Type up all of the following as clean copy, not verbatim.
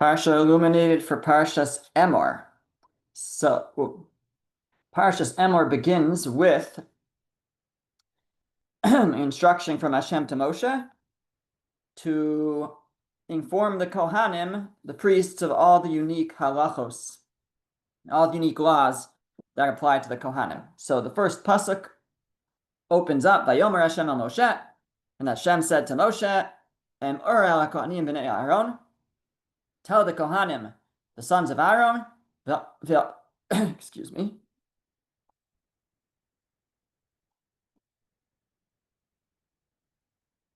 Parsha illuminated for Parshas Emor. So, Parshas Emor begins with instruction from Hashem to Moshe to inform the Kohanim, the priests, of all the unique halachos, all the unique laws that apply to the Kohanim. So the first pasuk opens up by Omer Hashem el Moshe, and Hashem said to Moshe, Emor el Kohanim b'nei Aaron, tell the Kohanim, the sons of Aaron, excuse me,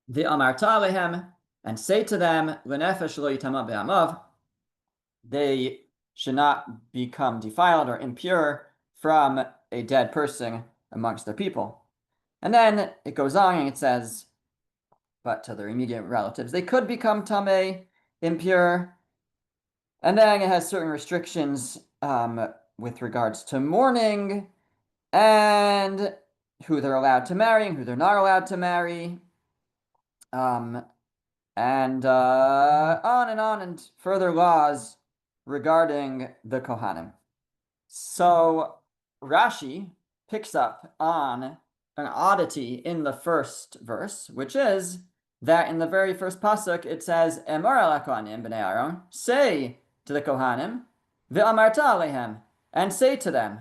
V'amarta alehem, and say to them, L'nefesh lo yitama be'amav, they should not become defiled or impure from a dead person amongst their people. And then it goes on and it says, but to their immediate relatives, they could become tameh, impure. And then it has certain restrictions with regards to mourning and who they're allowed to marry and who they're not allowed to marry. On and on, and further laws regarding the Kohanim. So Rashi picks up on an oddity in the first verse, which is that in the very first pasuk it says, Emor el Kohanim b'nei Aaron, say to the Kohanim, V'amarta alehem, and say to them.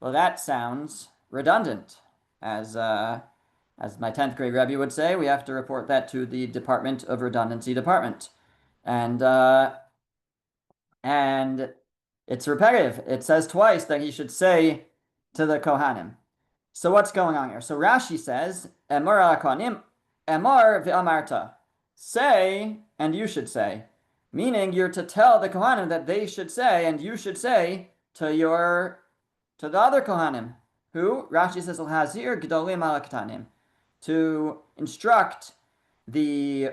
Well, that sounds redundant, as my 10th grade Rebbe would say, we have to report that to the Department of Redundancy Department. And it's repetitive. It says twice that he should say to the Kohanim. So what's going on here? So Rashi says, Emor al Kohanim, Emor v'amarta. Say, and you should say. Meaning you're to tell the Kohanim that they should say, and you should say to the other Kohanim. Who? Rashi says, Al-Hazir G'dolim al Ketanim. To instruct the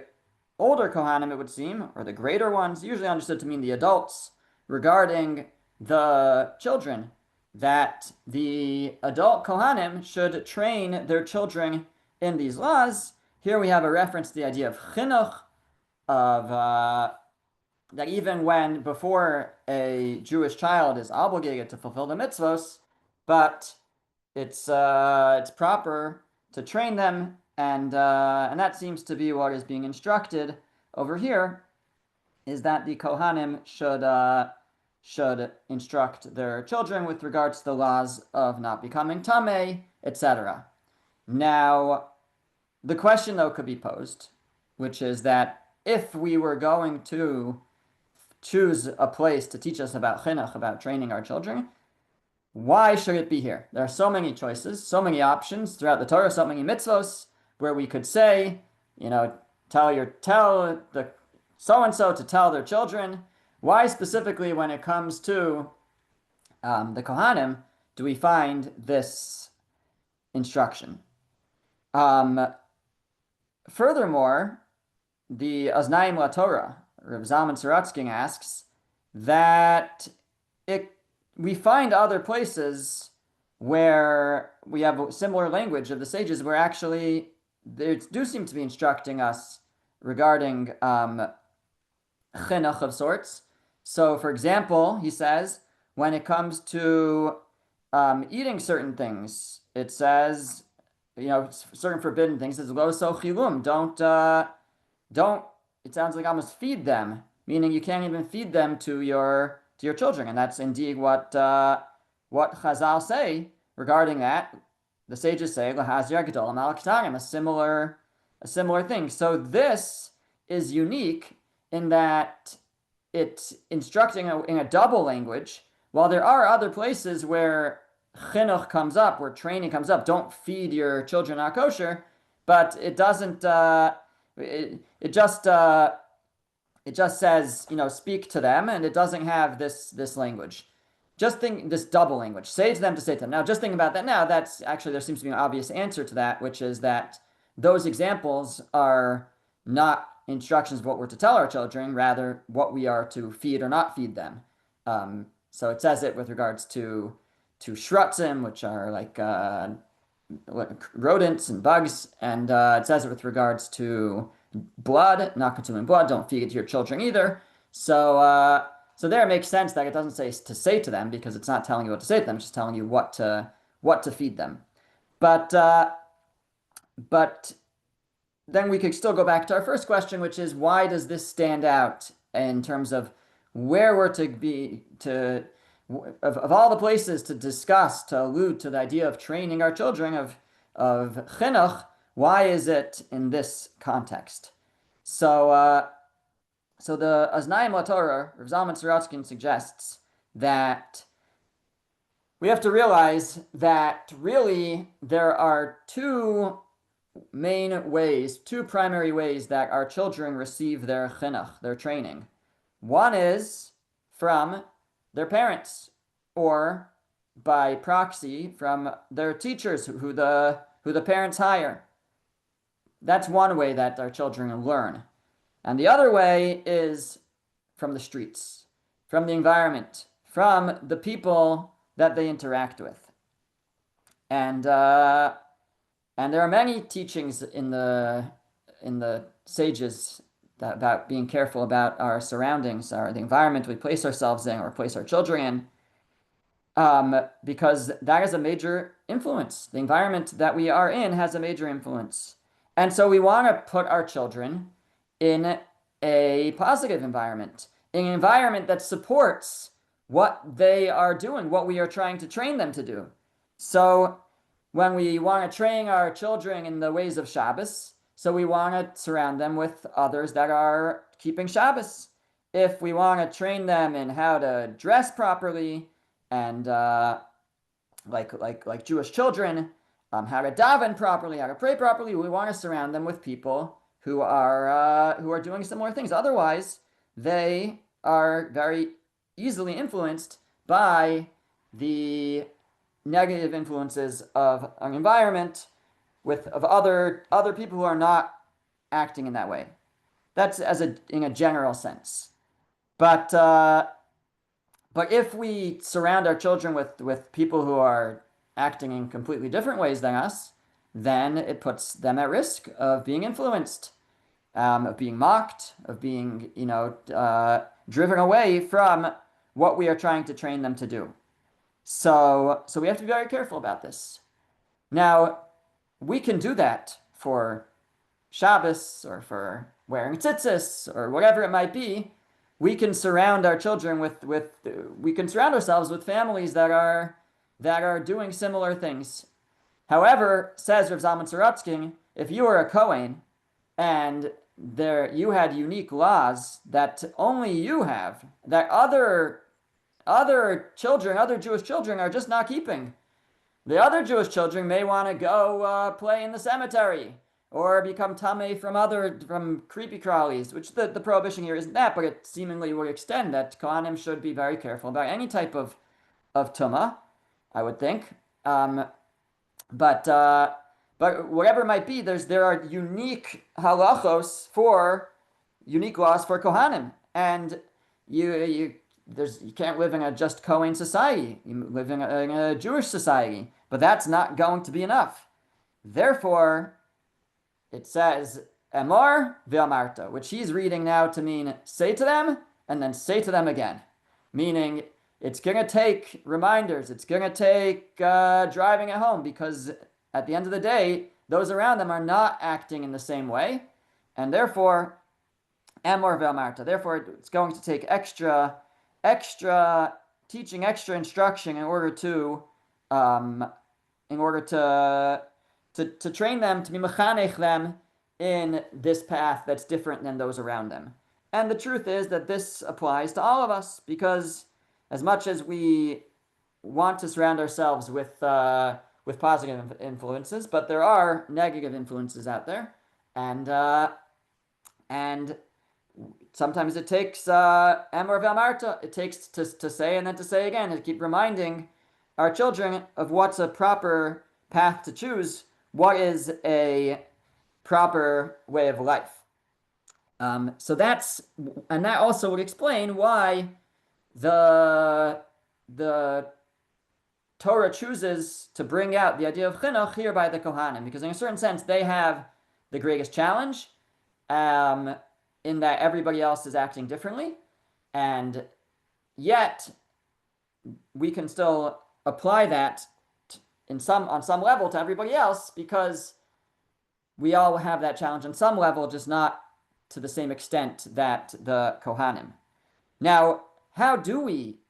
older Kohanim, it would seem, or the greater ones, usually understood to mean the adults, regarding the children, that the adult Kohanim should train their children in these laws. Here we have a reference to the idea of chinuch, of that even when before a Jewish child is obligated to fulfill the mitzvos, but it's proper to train them, and that seems to be what is being instructed over here, is that the Kohanim should instruct their children with regards to the laws of not becoming tameh, etc. Now, the question though could be posed, which is that if we were going to choose a place to teach us about chinuch, about training our children, why should it be here? There are so many choices, so many options throughout the Torah, so many mitzvos where we could say, tell the so-and-so to tell their children. Why specifically when it comes to the Kohanim do we find this instruction? Furthermore, the Aznaim LaTorah, Reb Zalman Saratsky asks that we find other places where we have a similar language of the sages where actually they do seem to be instructing us regarding chinuch of sorts. So, for example, he says, when it comes to eating certain things, it says, certain forbidden things, it says, lo so chilum, don't, it sounds like almost feed them, meaning you can't even feed them to your children, and that's indeed what Chazal say regarding that. The sages say lahazir gedolim al ketanim, a similar thing. So this is unique in that it's instructing in a double language. While there are other places where chinuch comes up, where training comes up, don't feed your children not kosher, but it doesn't. It just says, speak to them, and it doesn't have this language. Just think this double language. Say to them to say to them. Now, just think about that now. That's actually, there seems to be an obvious answer to that, which is that those examples are not instructions of what we're to tell our children, rather what we are to feed or not feed them. So it says it with regards to shrutzim, which are like rodents and bugs, and it says it with regards to blood, not consuming blood, don't feed it to your children either. So there it makes sense that it doesn't say to say to them because it's not telling you what to say to them, it's just telling you what to feed them. But then we could still go back to our first question, which is why does this stand out in terms of where we're to be of all the places to discuss, to allude to the idea of training our children of chinuch, why is it in this context? So the Aznayim LaTorah, Rav Zalman Sorotzkin suggests that we have to realize that really there are two primary ways that our children receive their chinuch, their training. One is from their parents, or by proxy from their teachers who the parents hire. That's one way that our children learn. And the other way is from the streets, from the environment, from the people that they interact with. And there are many teachings in the sages about being careful about our surroundings, the environment we place ourselves in or place our children in, because that is a major influence. The environment that we are in has a major influence. And so we want to put our children in a positive environment, in an environment that supports what they are doing, what we are trying to train them to do. So when we want to train our children in the ways of Shabbos, so we want to surround them with others that are keeping Shabbos. If we want to train them in how to dress properly and like Jewish children, how to daven properly, how to pray properly, we want to surround them with people who are doing similar things. Otherwise, they are very easily influenced by the negative influences of an environment of other people who are not acting in that way. That's in a general sense. But if we surround our children with people who are acting in completely different ways than us, then it puts them at risk of being influenced, of being mocked, of being, driven away from what we are trying to train them to do. So we have to be very careful about this. Now, we can do that for Shabbos or for wearing tzitzis or whatever it might be. We can surround our children we can surround ourselves with families that are doing similar things. However, says Rav Zalman Sorotzkin, if you were a Kohen and you had unique laws that only you have, that other Jewish children are just not keeping. The other Jewish children may want to go play in the cemetery or become tamei from creepy crawlies, which the prohibition here isn't that, but it seemingly would extend that Kohanim should be very careful about any type of tumah, I would think. But whatever it might be, there are unique halachos unique laws for Kohanim, and you can't live in a just Kohen society. You live in a Jewish society, but that's not going to be enough. Therefore, it says Emor ve'amarta, which he's reading now to mean say to them and then say to them again, meaning it's going to take reminders. It's going to take driving it home, because at the end of the day, those around them are not acting in the same way. And therefore, Emor ve'amarta, therefore it's going to take extra teaching, extra instruction in order to train them, to be mechanech them in this path that's different than those around them. And the truth is that this applies to all of us, because as much as we want to surround ourselves with positive influences, but there are negative influences out there, and sometimes it takes Emor ve'amarta. It takes to say and then to say again, and to keep reminding our children of what's a proper path to choose, what is a proper way of life. So that also would explain why the Torah chooses to bring out the idea of chinuch here by the Kohanim, because in a certain sense they have the greatest challenge, in that everybody else is acting differently, And yet we can still apply that on some level to everybody else, because we all have that challenge on some level, just not to the same extent that the Kohanim. Now, how do we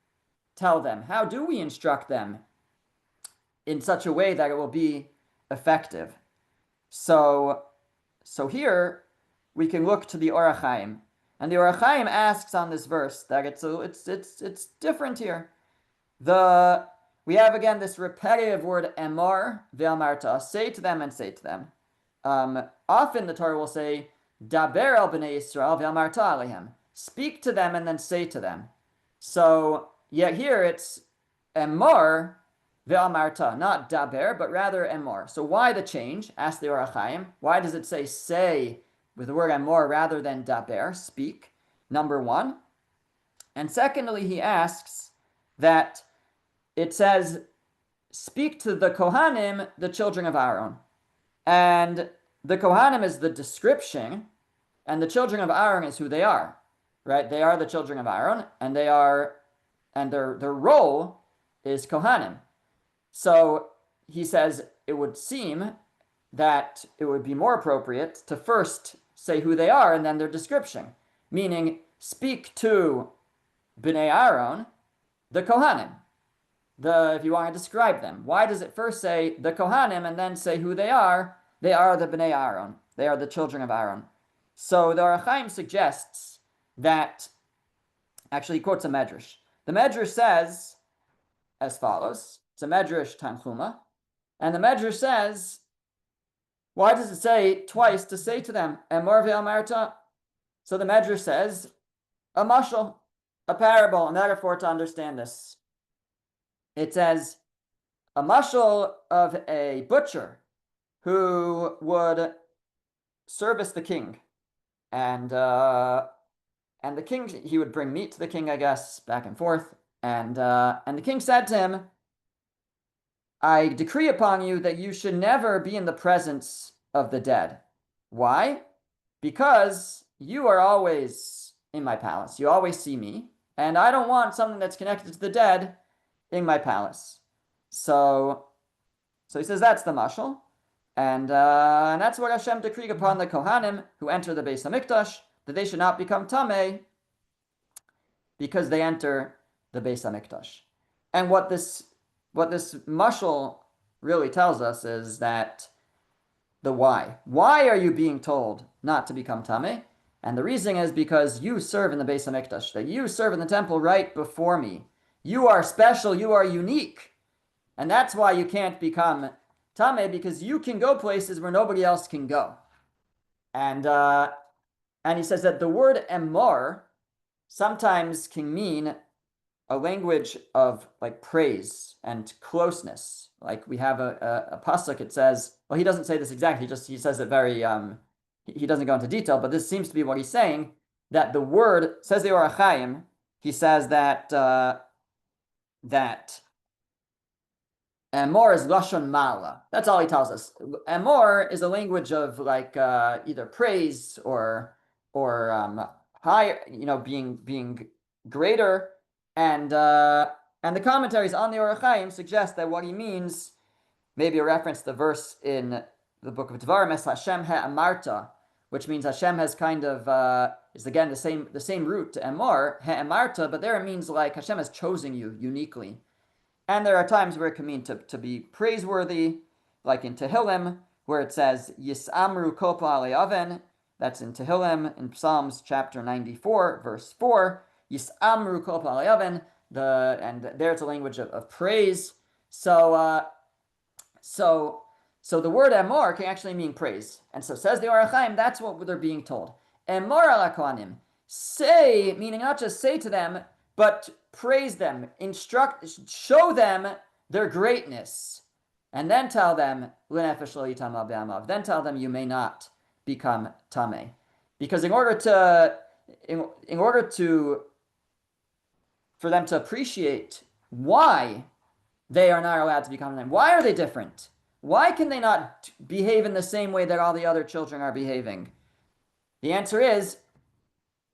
tell them? How do we instruct them in such a way that it will be effective? So here we can look to the Orach Chaim, and the Orach Chaim asks on this verse that it's different here. We have again this repetitive word Emor ve'amarta, say to them and say to them. Often the Torah will say Daber el bnei Yisrael ve'amarta alehem, speak to them and then say to them. So yet here it's Emor ve'amarta, not Daber, but rather Emor. So why the change? Ask the Orach Chaim. Why does it say with the word Emor rather than Daber, speak? Number one. And secondly, he asks that it says, speak to the Kohanim, the children of Aaron. And the Kohanim is the description, and the children of Aaron is who they are, right? They are the children of Aaron, and their role is Kohanim. So he says it would seem that it would be more appropriate to first say who they are and then their description, meaning speak to Bnei Aaron, the Kohanim. If you want to describe them, why does it first say the Kohanim and then say who they are? They are the Bnei Aaron. They are the children of Aaron. So the Orach Chaim suggests that, actually he quotes a medrash. The medrash says as follows. It's a medrash Tanchuma. And the medrash says, why does it say twice to say to them, Emor ve'amarta? So the medrash says, a mashal, a parable, a metaphor to understand this. It says, a mashal of a butcher who would service the king. And the king, he would bring meat to the king, I guess, back and forth. And the king said to him, I decree upon you that you should never be in the presence of the dead. Why? Because you are always in my palace. You always see me. And I don't want something that's connected to the dead in my palace. So he says that's the mashal. And that's what Hashem decreed upon the Kohanim who enter the Beis HaMikdash, that they should not become Tameh because they enter the Beis HaMikdash. And what this mashal really tells us is that the why. Why are you being told not to become Tameh? And the reason is because you serve in the Beis HaMikdash, that you serve in the temple right before me. You are special, you are unique. And that's why you can't become Tameh, because you can go places where nobody else can go. And he says that the word Emor sometimes can mean a language of like praise and closeness. Like we have a pasuk, it says, well, he doesn't say this exactly, he says it very, he doesn't go into detail, but this seems to be what he's saying, that the word, says the Orach Chaim, he says that Emor is Lashon Mala. That's all he tells us. Emor is a language of like either praise or higher, being greater. And the commentaries on the Orach Chaim suggest that what he means, maybe a reference to the verse in the book of Devarim, Es Hashem Ha'amarta, which means Hashem has kind of is again the same root to Emor, Ha'amarta, but there it means like Hashem has chosen you uniquely. And there are times where it can mean to be praiseworthy, like in Tehillim, where it says Yis'amru kol pa'alei oven. That's in Tehillim, in Psalms chapter 94, verse 4. Yis'amru kol pa'alei oven. And there it's a language of praise. So the word Emor can actually mean praise. And so says the Orach Chaim, that's what they're being told. Emor ala Kohanim. Say, meaning not just say to them, but praise them, instruct, show them their greatness. And then tell them, L'nefesh lo yitama be'amav. Then tell them you may not become Tameh. Because in order for them to appreciate why they are not allowed to become Tameh, why are they different? Why can they not behave in the same way that all the other children are behaving? The answer is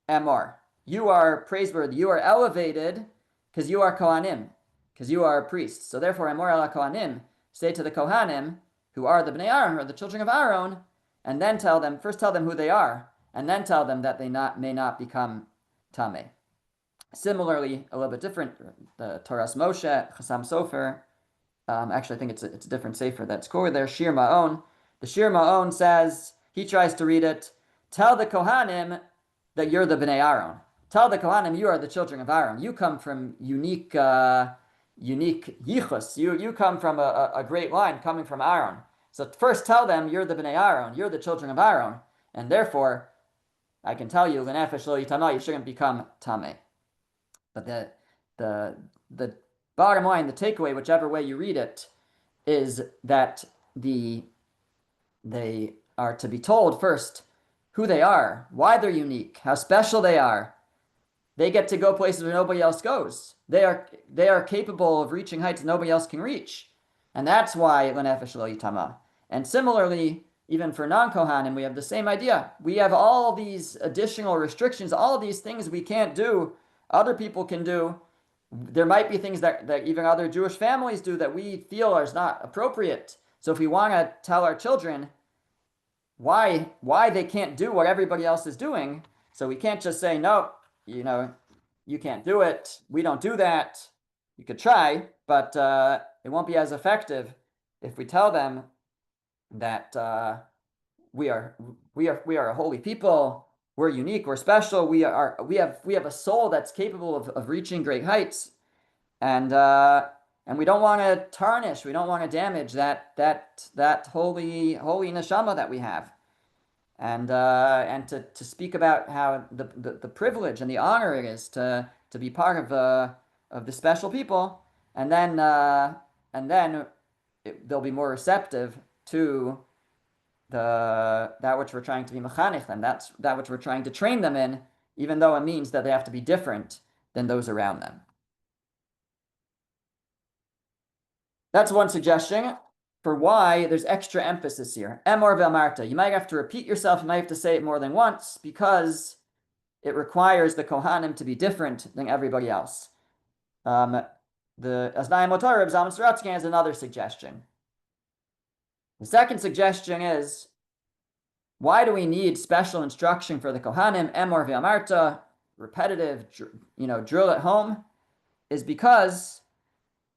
Emor. you are praiseworthy, you are elevated, because you are Kohanim, because you are priests. So therefore, Emor ala Kohanim, say to the Kohanim, who are the Bnei Aaron, or the children of Aaron, and then first tell them who they are, and then tell them that they may not become Tameh. Similarly, a little bit different, the Toras Moshe, Chassam Sofer, actually I think it's a different Sefer that's quoted there, Shir Ma'on. The Shir Ma'on says, he tries to read it, tell the Kohanim that you're the Bnei Aaron. Tell the Kohanim you are the children of Aaron. You come from unique yichus. You come from a great line coming from Aaron. So first tell them you're the Bnei Aaron. You're the children of Aaron. And therefore, I can tell you, l'nefesh lo yitama, you shouldn't become tameh. But the bottom line, the takeaway, whichever way you read it, is that they are to be told first who they are, why they're unique, how special they are. They get to go places where nobody else goes. They are capable of reaching heights nobody else can reach. And that's why l'nefesh lo yitama. And similarly, even for non-Kohanim, we have the same idea. We have all these additional restrictions, all these things we can't do, other people can do. There might be things that even other Jewish families do that we feel are not appropriate. So if we want to tell our children why they can't do what everybody else is doing, so we can't just say, no, you can't do it. We don't do that. You could try, but it won't be as effective if we tell them that we are a holy people. We're unique. We're special. We have a soul that's capable of reaching great heights, and we don't want to tarnish. We don't want to damage that holy neshama that we have, and to speak about how the privilege and the honor it is to be part of the special people, and then they'll be more receptive to that which we're trying to be mechanech them, that which we're trying to train them in, even though it means that they have to be different than those around them. That's one suggestion for why there's extra emphasis here. Emor ve'amarta. You might have to repeat yourself, you might have to say it more than once, because it requires the Kohanim to be different than everybody else. The Aznai Motor of Zalman Saratsky has another suggestion. The second suggestion is, why do we need special instruction for the Kohanim, Emor ve'amarta, repetitive, drill at home, is because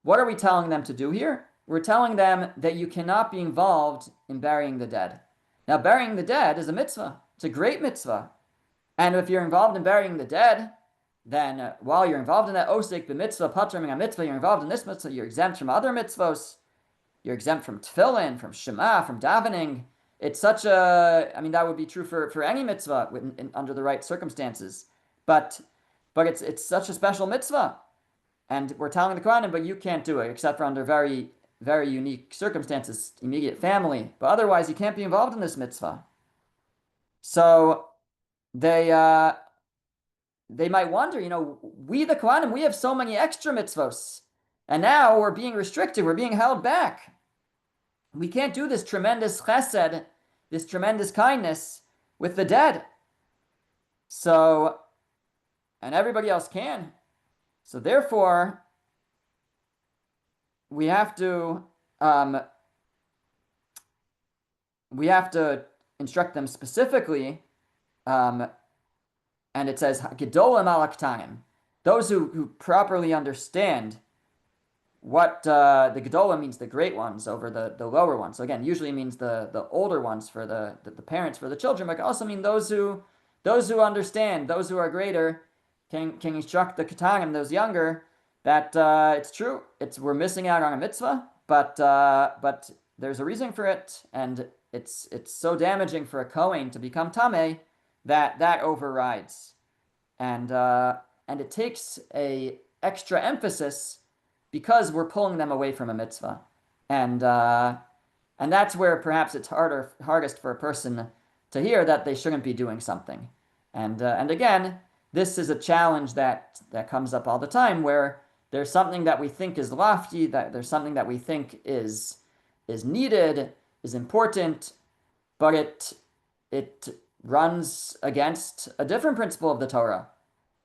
what are we telling them to do here? We're telling them that you cannot be involved in burying the dead. Now, burying the dead is a mitzvah. It's a great mitzvah. And if you're involved in burying the dead, then while you're involved in that osik, the mitzvah, patraming a mitzvah, you're involved in this mitzvah, you're exempt from other mitzvahs. You're exempt from tefillin, from shema, from davening. It's such that would be true for any mitzvah under the right circumstances. But it's such a special mitzvah. And we're telling the Kohanim, but you can't do it, except for under very, very unique circumstances, immediate family. But otherwise, you can't be involved in this mitzvah. So they might wonder, we the Kohanim, we have so many extra mitzvos. And now we're being restricted, we're being held back. We can't do this tremendous chesed, this tremendous kindness with the dead. So, and everybody else can. So therefore, we have to instruct them specifically, and it says gedolim ala ktanim, those who properly understand what the gedolim means, the great ones over the lower ones. So again, usually means the older ones for the parents, for the children, but it can also mean those who understand, those who are greater, can instruct the ketanim, those younger, that it's true, we're missing out on a mitzvah, but there's a reason for it, and it's so damaging for a Kohen to become tameh that overrides, and it takes a extra emphasis because we're pulling them away from a mitzvah, and that's where perhaps it's hardest for a person to hear that they shouldn't be doing something, and again, this is a challenge that comes up all the time, where there's something that we think is lofty, that there's something that we think is needed, is important, but it runs against a different principle of the Torah.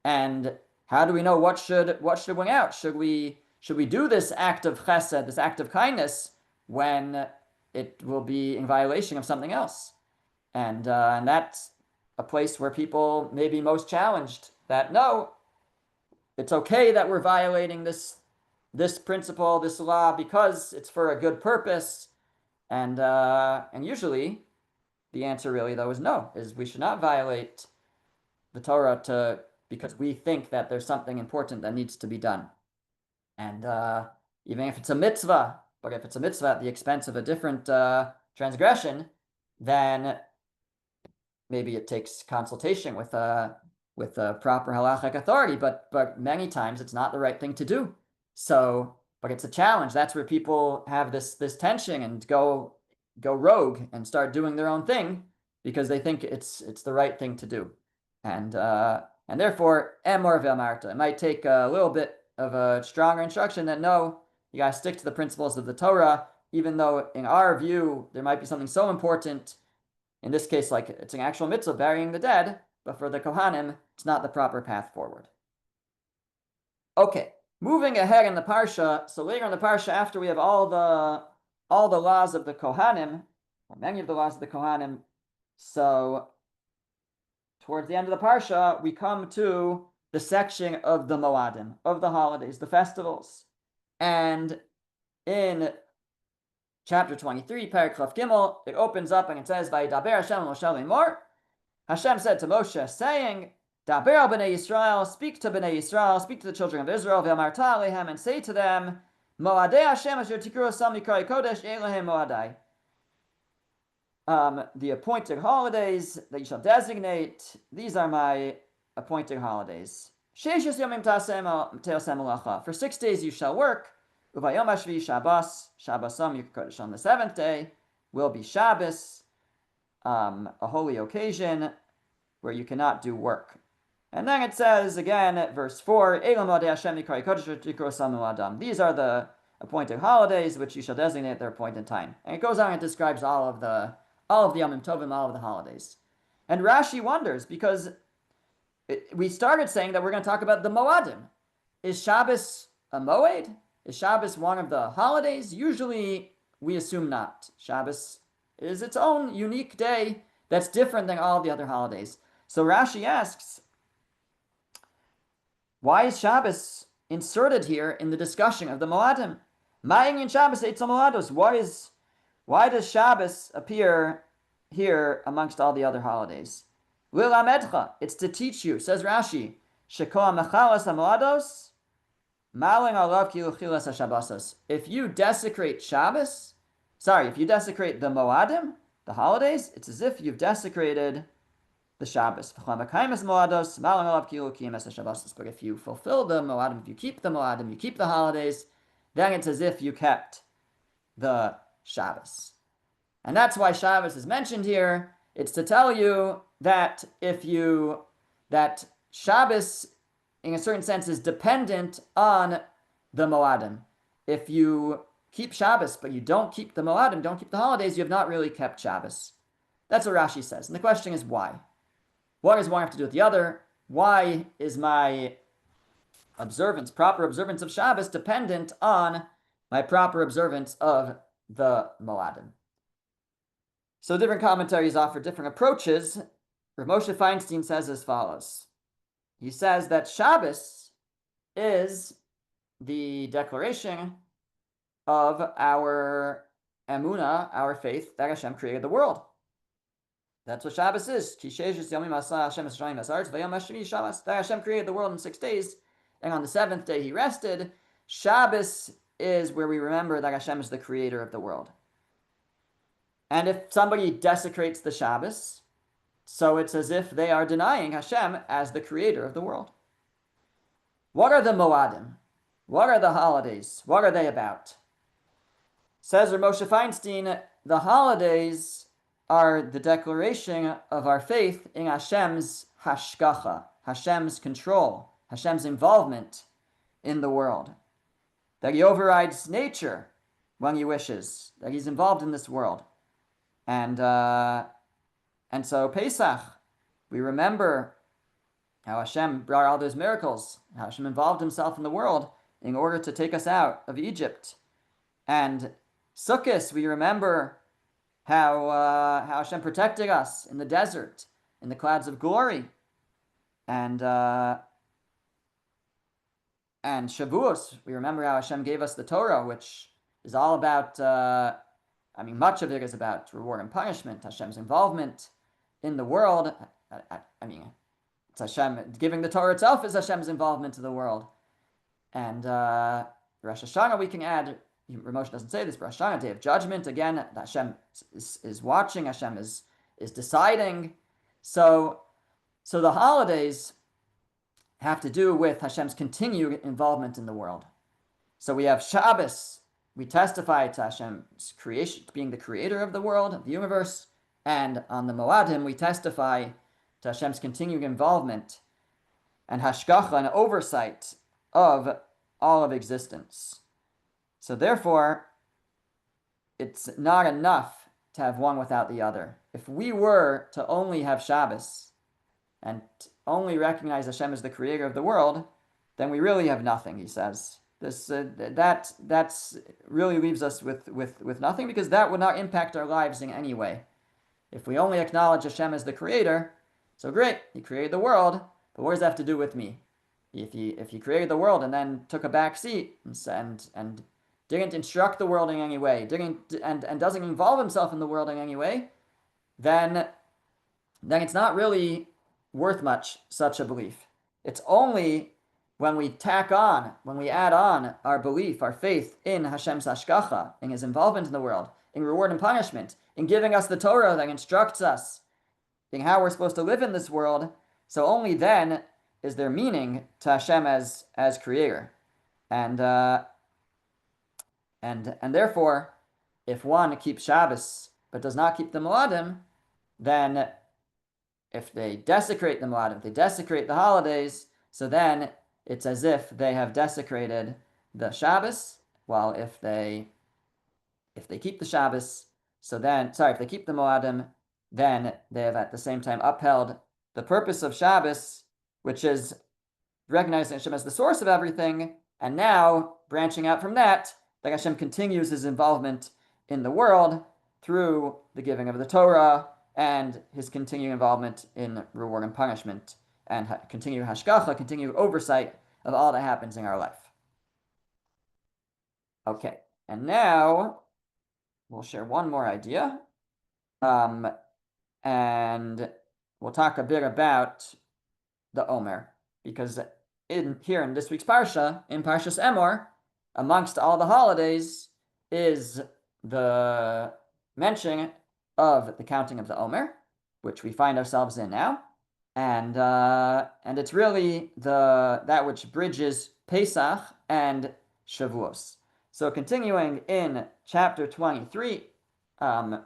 And how do we know what should win out? Should we do this act of chesed, this act of kindness, when it will be in violation of something else? And that's a place where people may be most challenged. That no, it's okay that we're violating this principle, this law, because it's for a good purpose. And usually the answer really though is no, is we should not violate the Torah because we think that there's something important that needs to be done. And even if it's a mitzvah, but if it's a mitzvah at the expense of a different transgression, then maybe it takes consultation with a proper halachic authority, but many times it's not the right thing to do. So, but it's a challenge. That's where people have this tension and go rogue and start doing their own thing because they think it's the right thing to do. And therefore, Emor ve'amarta. It might take a little bit of a stronger instruction that no, you gotta stick to the principles of the Torah, even though in our view there might be something so important. In this case, like it's an actual mitzvah, burying the dead, but for the Kohanim, it's not the proper path forward. Okay, moving ahead in the Parsha. So later in the Parsha, after we have all the laws of the Kohanim, or many of the laws of the Kohanim, so towards the end of the Parsha, we come to the section of the Moadim, of the holidays, the festivals. And in chapter 23, Perek Chaf Gimel, it opens up and it says, Vayidaber Hashem Moshe Emor. Hashem said to Moshe, saying, Daber al b'nei Yisrael, speak to b'nei Yisrael, speak to the children of Israel, ve'amarta alehem, and say to them, Moadei Hashem asher tikru osam mikrai kodesh elehem moadai. The appointed holidays that you shall designate, these are my appointed holidays. Sheishas yomim ta'asem melacha. For 6 days you shall work. Uvayom hashvi Shabbos, Shabbosam Yikodesh. On the 7th day will be Shabbos, a holy occasion where you cannot do work. And then it says again at verse 4, these are the appointed holidays which you shall designate at their appointed time. And it goes on and describes all of the Yomim Tovim, all of the holidays. And Rashi wonders, because we started saying that we're going to talk about the Moadim. Is Shabbos a Moed? Is Shabbos one of the holidays? Usually we assume not. Shabbos is its own unique day that's different than all the other holidays. So Rashi asks, why is Shabbos inserted here in the discussion of the Moadim? Ma'ing in Shabbos eitz Moados. Why does Shabbos appear here amongst all the other holidays? Lilamedcha, it's to teach you, says Rashi, shekoa mechalas hamoados, maling alav kiluchilas hashabbasos. If you desecrate if you desecrate the Moadim, the holidays, it's as if you've desecrated the Shabbos. But if you fulfill the Moadim, if you keep the Moadim, you keep the holidays, then it's as if you kept the Shabbos. And that's why Shabbos is mentioned here. It's to tell you that that Shabbos, in a certain sense, is dependent on the Moadim. If you keep Shabbos, but you don't keep the Moadim, don't keep the holidays, you have not really kept Shabbos. That's what Rashi says. And the question is why? What does one have to do with the other? Why is my proper observance of Shabbos, dependent on my proper observance of the Moadim? So different commentaries offer different approaches. Rav Moshe Feinstein says as follows. He says that Shabbos is the declaration of our emunah, our faith, that Hashem created the world. That's what Shabbos is. That Hashem created the world in 6 days, and on the 7th day he rested. Shabbos is where we remember that Hashem is the creator of the world. And if somebody desecrates the Shabbos, so it's as if they are denying Hashem as the creator of the world. What are the Moadim? What are the holidays? What are they about? Says Rav Moshe Feinstein, the holidays are the declaration of our faith in Hashem's hashgacha, Hashem's control, Hashem's involvement in the world. That he overrides nature when he wishes, that he's involved in this world. And so Pesach, we remember how Hashem brought all those miracles, how Hashem involved himself in the world in order to take us out of Egypt. And Sukkot, we remember how Hashem protected us in the desert, in the clouds of glory. And Shavuos, we remember how Hashem gave us the Torah, which is all about, much of it is about reward and punishment, Hashem's involvement in the world. It's Hashem, giving the Torah itself is Hashem's involvement in the world. And Rosh Hashanah, we can add, Ramosh doesn't say this, but Rosh Hashanah, Day of Judgment, again, Hashem is watching, Hashem is deciding. So the holidays have to do with Hashem's continued involvement in the world. So we have Shabbos, we testify to Hashem's creation, being the creator of the world, of the universe, and on the Moadim, we testify to Hashem's continuing involvement and hashgacha and oversight of all of existence. So therefore, it's not enough to have one without the other. If we were to only have Shabbos and only recognize Hashem as the creator of the world, then we really have nothing, he says. That's really leaves us with nothing, because that would not impact our lives in any way. If we only acknowledge Hashem as the creator, so great, he created the world, but what does that have to do with me? If he created the world and then took a back seat and didn't instruct the world in any way, and doesn't involve himself in the world in any way, then it's not really worth much, such a belief. It's only when we add on our belief, our faith in Hashem's hashgacha, in his involvement in the world, in reward and punishment, in giving us the Torah that instructs us in how we're supposed to live in this world, so only then is there meaning to Hashem as creator. And therefore, if one keeps Shabbos but does not keep the Moadim, then if they desecrate the Moadim, if they desecrate the holidays, so then it's as if they have desecrated the Shabbos, while if they keep the Shabbos, if they keep the Moadim, then they have at the same time upheld the purpose of Shabbos, which is recognizing Hashem as the source of everything, and now, branching out from that Hashem continues his involvement in the world through the giving of the Torah and his continued involvement in reward and punishment, and continued hashgacha, continued oversight of all that happens in our life. Okay, and now we'll share one more idea, and we'll talk a bit about the Omer, because here in this week's Parsha, in Parshas Emor, amongst all the holidays is the mention of the counting of the Omer, which we find ourselves in now, and it's really that which bridges Pesach and Shavuos. So continuing in chapter 23, Parak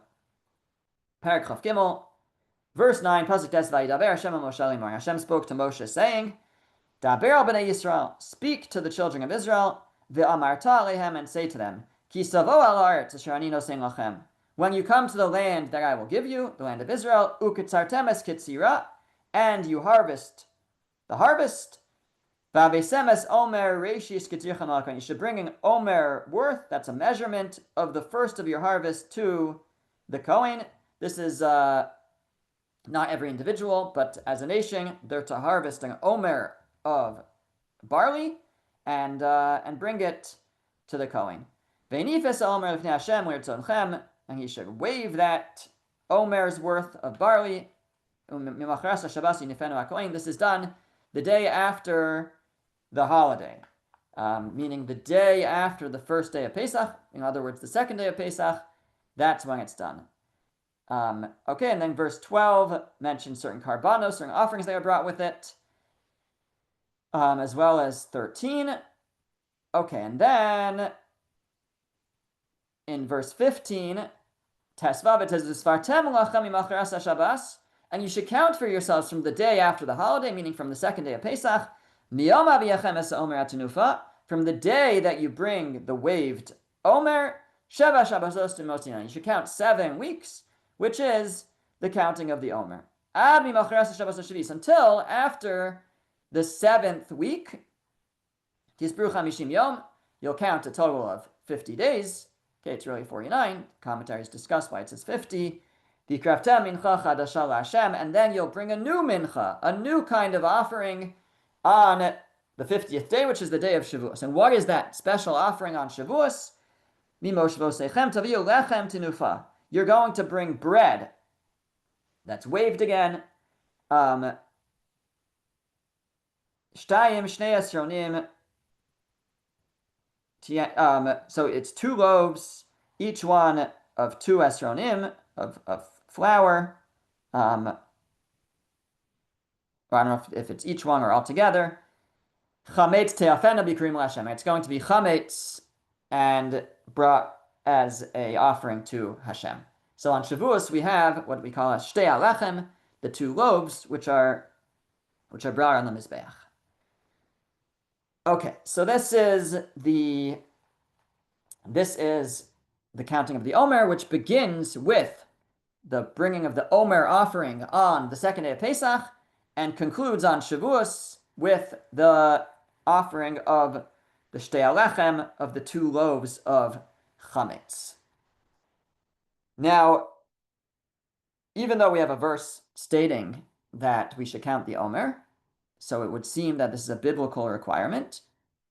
Chaf Gimel, verse 9, Pasuk Tes Vayidaber Hashem el Moshe lemor. Hashem spoke to Moshe saying, Daber al bnei Yisrael, speak to the children of Israel, ve'amarta alehem, and say to them, Ki savo al haaretz asher ani nosein lachem. When you come to the land that I will give you, the land of Israel, uketzartem es ketzira, and you harvest the harvest, va'avesem es omer reishis ketzirchem alakon. You should bring an omer worth, that's a measurement of the first of your harvest, to the Kohen. This is not every individual, but as a nation, they're to harvest an omer of barley and bring it to the Kohen. Ve'nifes omer lifnei Hashem l'rtzonchem, and he should wave that omer's worth of barley. This is done the day after the holiday, meaning the day after the first day of Pesach. In other words, the second day of Pesach. That's when it's done. Okay, and then verse 12 mentions certain karbanos, certain offerings that are brought with it, as well as 13. Okay, and then in verse 15, Tesvav, it says, and you should count for yourselves from the day after the holiday, meaning from the second day of Pesach, from the day that you bring the waved Omer, you should count 7 weeks, which is the counting of the Omer. until after the 7th week. You'll count a total of 50 days. Okay, it's really 49. Commentaries discuss why it says 50. And then you'll bring a new mincha, a new kind of offering on the 50th day, which is the day of Shavuos. And what is that special offering on Shavuos? You're going to bring bread. That's waved again. So it's 2 loaves, each one of 2 esronim of flour. I don't know if it's each one or all together. Chametz te'afena b'krim l'Hashem. It's going to be chametz and brought as a offering to Hashem. So on Shavuos we have what we call a shtei alechem, the 2 loaves, which are brought on the mizbeach. Okay, so this is the counting of the Omer, which begins with the bringing of the Omer offering on the 2nd day of Pesach and concludes on Shavuos with the offering of the shtei alechem, of the 2 loaves of chametz. Now, even though we have a verse stating that we should count the Omer, so it would seem that this is a biblical requirement.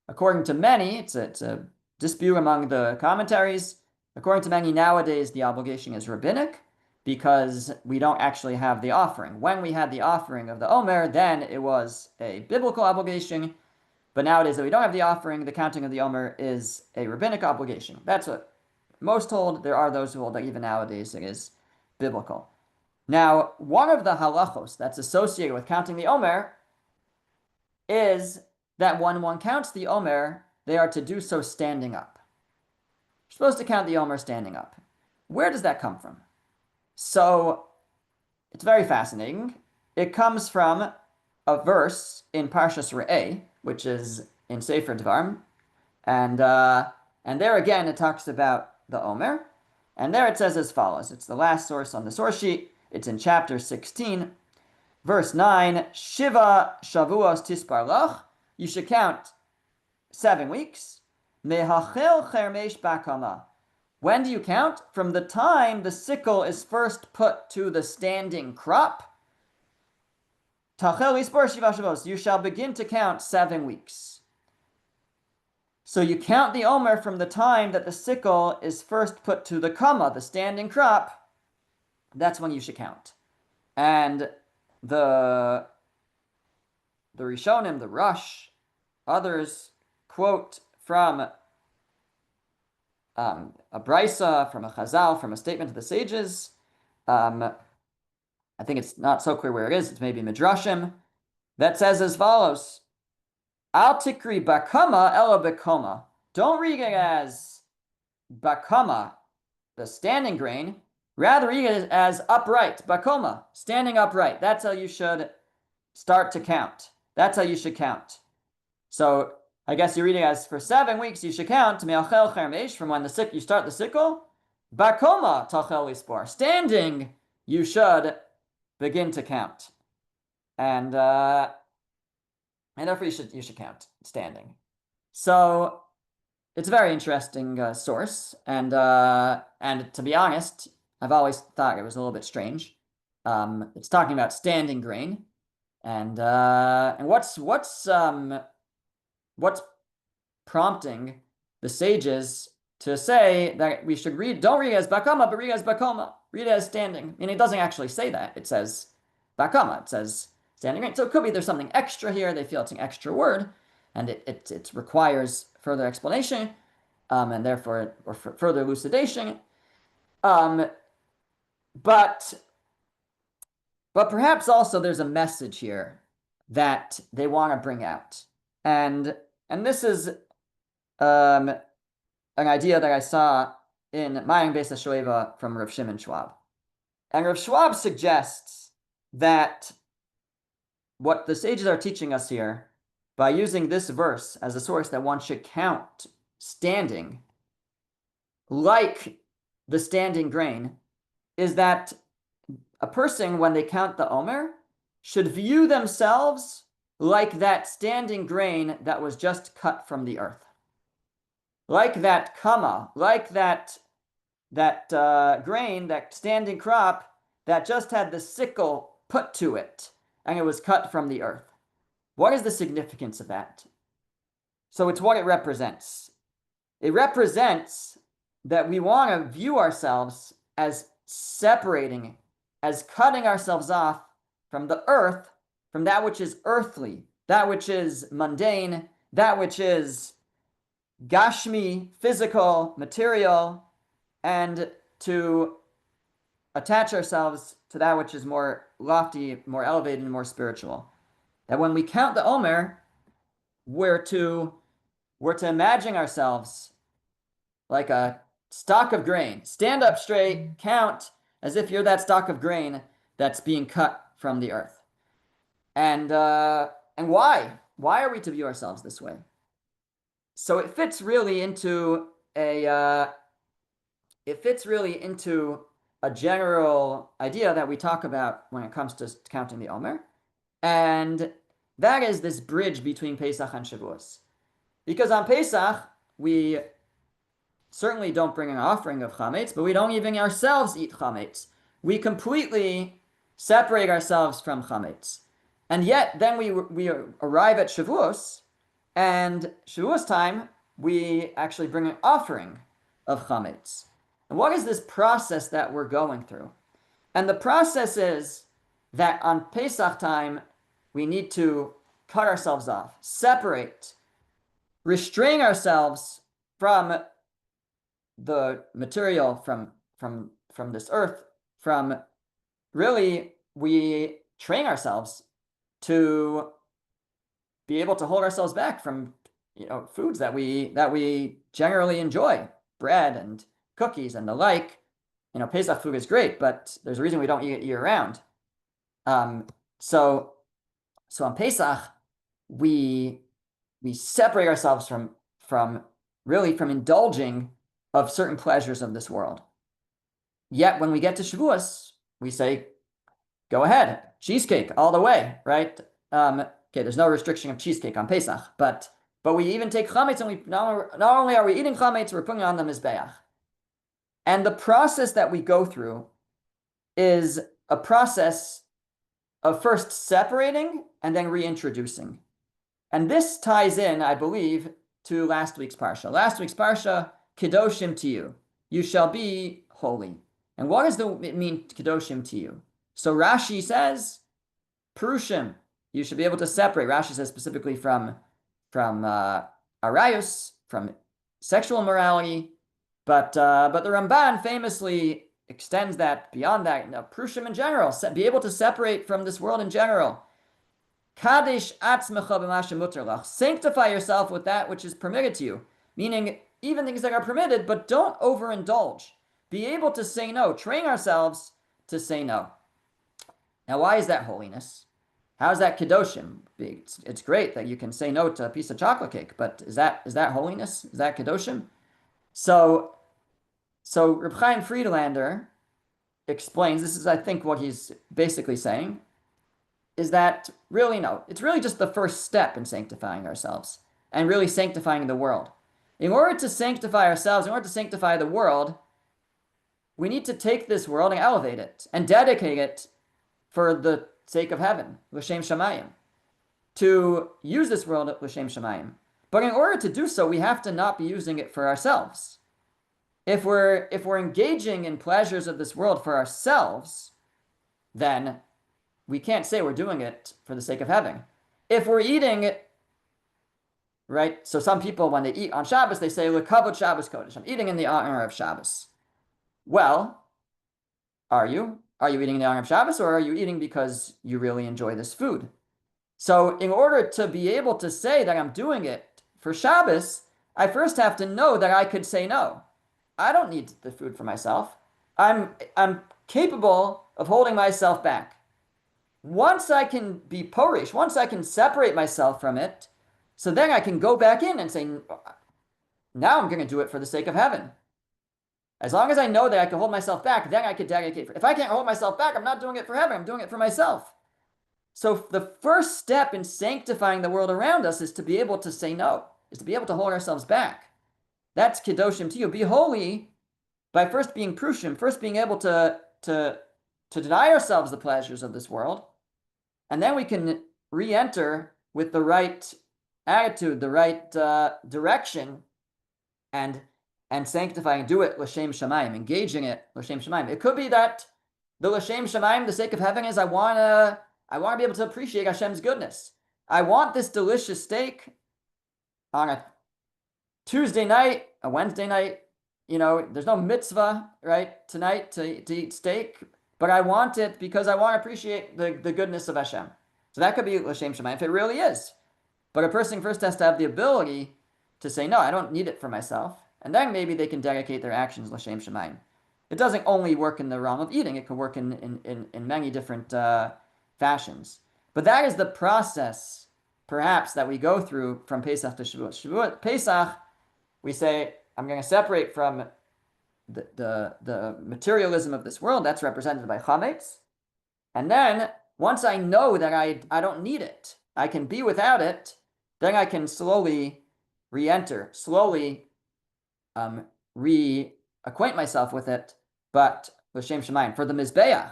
According to many, it's a dispute among the commentaries. According to many, nowadays the obligation is rabbinic because we don't actually have the offering. When we had the offering of the Omer, then it was a biblical obligation. But nowadays that we don't have the offering, the counting of the Omer is a rabbinic obligation. That's what most hold. There are those who hold that even nowadays it is biblical. Now, one of the halachos that's associated with counting the Omer is that when one counts the Omer, they are to do so standing up. You're supposed to count the Omer standing up. Where does that come from? So, it's very fascinating. It comes from a verse in Parsha Re'eh, which is in Sefer Dvarim, and there again it talks about the Omer, and there it says as follows. It's the last source on the source sheet. It's in chapter 16, verse 9, Shiva Shavuos Tispar Loch. You should count 7 weeks. Mehachel Chermesh Bakama. When do you count? From the time the sickle is first put to the standing crop. Tachel Ispar Shiva Shavuos. You shall begin to count 7 weeks. So you count the Omer from the time that the sickle is first put to the kama, the standing crop. That's when you should count. And the Rishonim, the Rush, others quote from a brisa, from a chazal, from a statement of the sages. I think it's not so clear where it is. It's maybe Midrashim. That says as follows. Al tikri bakama ela bekoma. Don't read it as bakama, the standing grain. Rather read it as upright, bakoma, standing upright. That's how you should start to count. That's how you should count. So I guess you're reading as for 7 weeks you should count me'achel chermesh, from when you start the sickle. Bakoma tachel lispor. Standing, you should begin to count, and therefore you should count standing. So it's a very interesting source, and to be honest, I've always thought it was a little bit strange. It's talking about standing grain, and what's prompting the sages to say that we should don't read it as bakama, but read it as bakoma, read it as standing. And it doesn't actually say that. It says bakama. It says standing grain. So it could be there's something extra here. They feel it's an extra word, and it requires further explanation, and therefore or further elucidation. But perhaps also there's a message here that they want to bring out, and this is an idea that I saw in Mayim Beis HaShoeva from Rav Shimon Schwab, and Rav Schwab suggests that what the sages are teaching us here by using this verse as a source that one should count standing, like the standing grain, is that a person, when they count the Omer, should view themselves like that standing grain that was just cut from the earth. Like that kama, like that grain, that standing crop that just had the sickle put to it and it was cut from the earth. What is the significance of that? So it's what it represents. It represents that we want to view ourselves as separating, as cutting ourselves off from the earth, from that which is earthly, that which is mundane, that which is gashmi, physical, material, and to attach ourselves to that which is more lofty, more elevated, and more spiritual. That when we count the Omer, we're to imagine ourselves like a stalk of grain. Stand up straight, count as if you're that stalk of grain that's being cut from the earth. And why? Why are we to view ourselves this way? So it fits really into a general idea that we talk about when it comes to counting the Omer, and that is this bridge between Pesach and Shavuos. Because on Pesach, we certainly don't bring an offering of chametz, but we don't even ourselves eat chametz. We completely separate ourselves from chametz. And yet, then we arrive at Shavuos, and Shavuos time, we actually bring an offering of chametz. And what is this process that we're going through? And the process is that on Pesach time, we need to cut ourselves off, separate, restrain ourselves from the material, from this earth, from really, we train ourselves to be able to hold ourselves back from foods that we generally enjoy, bread and cookies and the like. Pesach food is great, but there's a reason we don't eat it year round. So on Pesach, we separate ourselves from indulging of certain pleasures of this world. Yet when we get to Shavuos, we say, go ahead, cheesecake all the way, right? Okay, there's no restriction of cheesecake on Pesach, but we even take chametz, and we not only are we eating chametz, we're putting on the mizbeach. And the process that we go through is a process of first separating and then reintroducing. And this ties in, I believe, to last week's Parsha. Last week's Parsha, Kedoshim to you. You shall be holy. And what does it mean, Kedoshim to you? So Rashi says, Perushim, you should be able to separate. Rashi says specifically from arayos, from sexual immorality, but the Ramban famously extends that beyond that. Perushim in general, be able to separate from this world in general. Kadesh atzmecha b'ma shemuter lach. Sanctify yourself with that which is permitted to you, meaning even things that are permitted, but don't overindulge. Be able to say no. Train ourselves to say no. Now, why is that holiness? How is that kedoshim? It's great that you can say no to a piece of chocolate cake, but is that holiness? Is that kedoshim? So Reb Chaim Friedlander explains, this is, I think, what he's basically saying, is that really no. It's really just the first step in sanctifying ourselves and really sanctifying the world. In order to sanctify ourselves, in order to sanctify the world, we need to take this world and elevate it and dedicate it for the sake of heaven, l'shem shamayim, to use this world l'shem shamayim. But in order to do so, we have to not be using it for ourselves. If we're engaging in pleasures of this world for ourselves, then we can't say we're doing it for the sake of heaven. If we're eating, right? So some people, when they eat on Shabbos, they say, "L'kavod Shabbos Kodesh." I'm eating in the honor of Shabbos. Well, are you? Are you eating in the honor of Shabbos, or are you eating because you really enjoy this food? So in order to be able to say that I'm doing it for Shabbos, I first have to know that I could say no. I don't need the food for myself. I'm capable of holding myself back. Once I can be porish, once I can separate myself from it, so then I can go back in and say, now I'm going to do it for the sake of heaven. As long as I know that I can hold myself back, then I could dedicate. If I can't hold myself back, I'm not doing it for heaven. I'm doing it for myself. So the first step in sanctifying the world around us is to be able to say no, is to be able to hold ourselves back. That's Kedoshim to you. Be holy by first being Prushim, first being able to deny ourselves the pleasures of this world, and then we can re-enter with the right attitude, the right direction, and sanctifying, do it l'shem shamayim, engaging it l'shem shamayim. It could be that the l'shem shamayim, the sake of heaven, is I want to be able to appreciate Hashem's goodness. I want this delicious steak on a Tuesday night, a Wednesday night. There's no mitzvah, right, tonight to eat steak, but I want it because I want to appreciate the goodness of Hashem. So that could be l'shem shamayim if it really is. But a person first has to have the ability to say, no, I don't need it for myself. And then maybe they can dedicate their actions l'shem shamayim. It doesn't only work in the realm of eating. It can work in many different fashions. But that is the process, perhaps, that we go through from Pesach to Shavuot. Pesach, we say, I'm going to separate from the materialism of this world. That's represented by chametz. And then, once I know that I don't need it, I can be without it, then I can slowly re-enter, slowly reacquaint myself with it, but l'shem shamayim. For the mizbeach,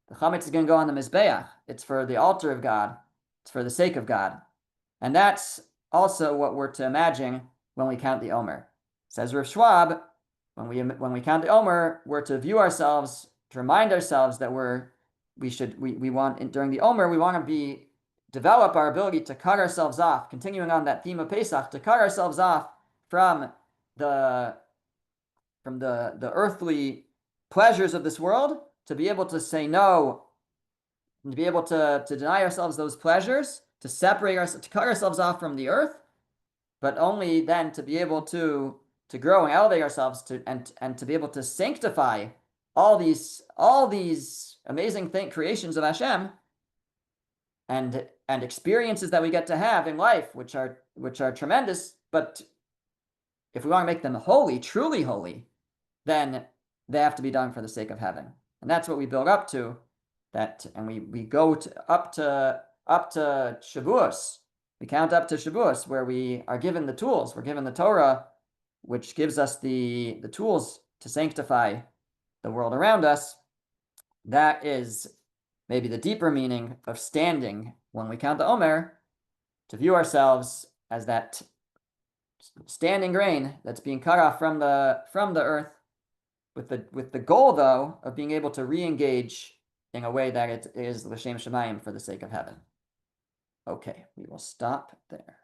the chametz is going to go on the mizbeach. It's for the altar of God. It's for the sake of God. And that's also what we're to imagine when we count the Omer. Says Rav Schwab, when we count the Omer, we're to view ourselves, to remind ourselves that we want during the Omer, we want to develop our ability to cut ourselves off, continuing on that theme of Pesach, to cut ourselves off from the earthly pleasures of this world, to be able to say no, and to be able to deny ourselves those pleasures, to separate ourselves, to cut ourselves off from the earth, but only then to be able to grow and elevate ourselves and to be able to sanctify all these amazing creations of Hashem and experiences that we get to have in life, which are tremendous. But if we want to make them holy, truly holy, then they have to be done for the sake of heaven. And that's what we build up to. And we go up to Shavuos. We count up to Shavuos, where we are given the tools. We're given the Torah, which gives us the tools to sanctify the world around us. That is maybe the deeper meaning of standing when we count the Omer, to view ourselves as that standing grain that's being cut off from the earth, with the goal, though, of being able to re-engage in a way that it is l'shem shamayim, for the sake of heaven. Okay, we will stop there.